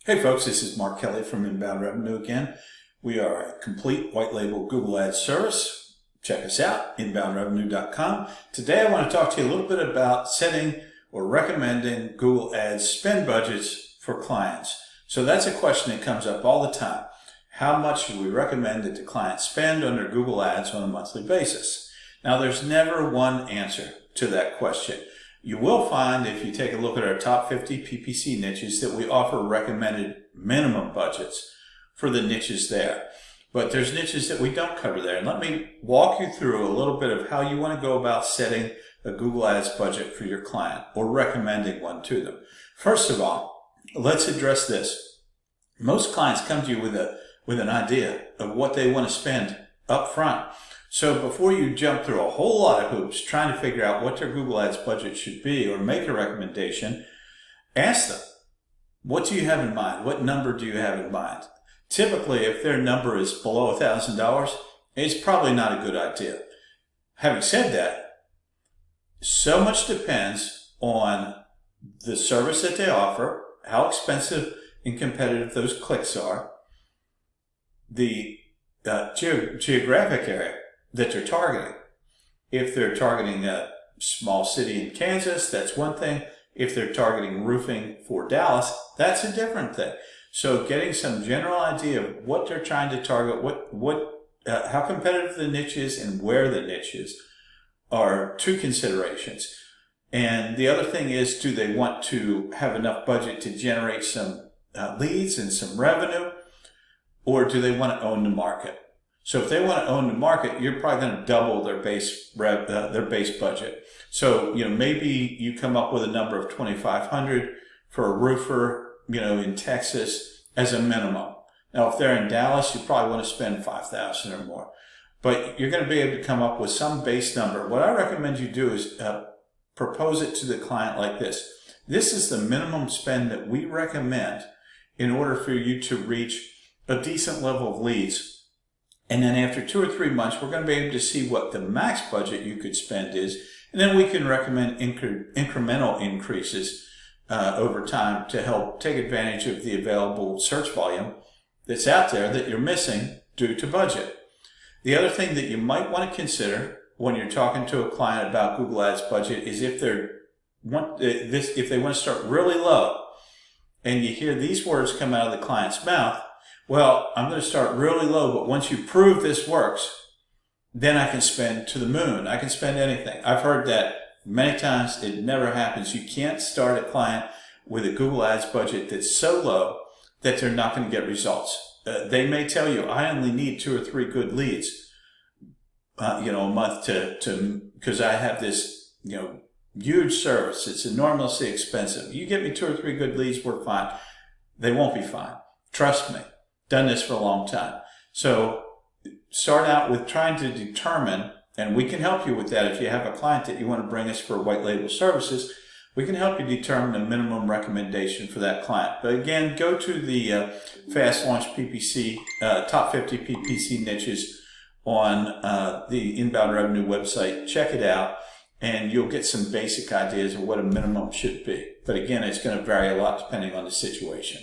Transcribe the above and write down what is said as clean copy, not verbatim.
Hey folks, this is Mark Kelly from Inbound Revenue again. We are a complete white label Google Ads service. Check us out, inboundrevenue.com. Today I want to talk to you a little bit about setting or recommending Google Ads spend budgets for clients. So that's a question that comes up all the time. How much should we recommend that the client spend under Google Ads on a monthly basis? Now there's never one answer to that question. You will find, if you take a look at our top 50 PPC niches, that we offer recommended minimum budgets for the niches there. But there's niches that we don't cover there. And let me walk you through a little bit of how you want to go about setting a Google Ads budget for your client or recommending one to them. First of all, let's address this. Most clients come to you with an idea of what they want to spend up front. So before you jump through a whole lot of hoops trying to figure out what their Google Ads budget should be or make a recommendation, ask them, what do you have in mind? What number do you have in mind? Typically, if their number is below $1,000, it's probably not a good idea. Having said that, so much depends on the service that they offer, how expensive and competitive those clicks are, the geographic area that they're targeting. If they're targeting a small city in Kansas, that's one thing. If they're targeting roofing for Dallas, that's a different thing. So getting some general idea of what they're trying to target, how competitive the niche is and where the niche is are two considerations. And the other thing is, do they want to have enough budget to generate some leads and some revenue, or do they want to own the market? So if they want to own the market, you're probably going to double their base budget. So, maybe you come up with a number of $2,500 for a roofer, in Texas as a minimum. Now, if they're in Dallas, you probably want to spend $5,000 or more. But you're going to be able to come up with some base number. What I recommend you do is propose it to the client like this. This is the minimum spend that we recommend in order for you to reach a decent level of leads. And then after 2 or 3 months, we're going to be able to see what the max budget you could spend is. And then we can recommend incremental increases over time to help take advantage of the available search volume that's out there that you're missing due to budget. The other thing that you might want to consider when you're talking to a client about Google Ads budget is if they want to start really low and you hear these words come out of the client's mouth, well, I'm going to start really low, but once you prove this works, then I can spend to the moon. I can spend anything. I've heard that many times. It never happens. You can't start a client with a Google Ads budget that's so low that they're not going to get results. They may tell you, I only need 2 or 3 good leads, a month because I have this, huge service. It's enormously expensive. You get me 2 or 3 good leads, we're fine. They won't be fine. Trust me. Done this for a long time. So start out with trying to determine, and we can help you with that if you have a client that you want to bring us for white label services, we can help you determine a minimum recommendation for that client. But again, go to the Fast Launch PPC, top 50 PPC niches on the Inbound Revenue website. Check it out, and you'll get some basic ideas of what a minimum should be. But again, it's going to vary a lot depending on the situation.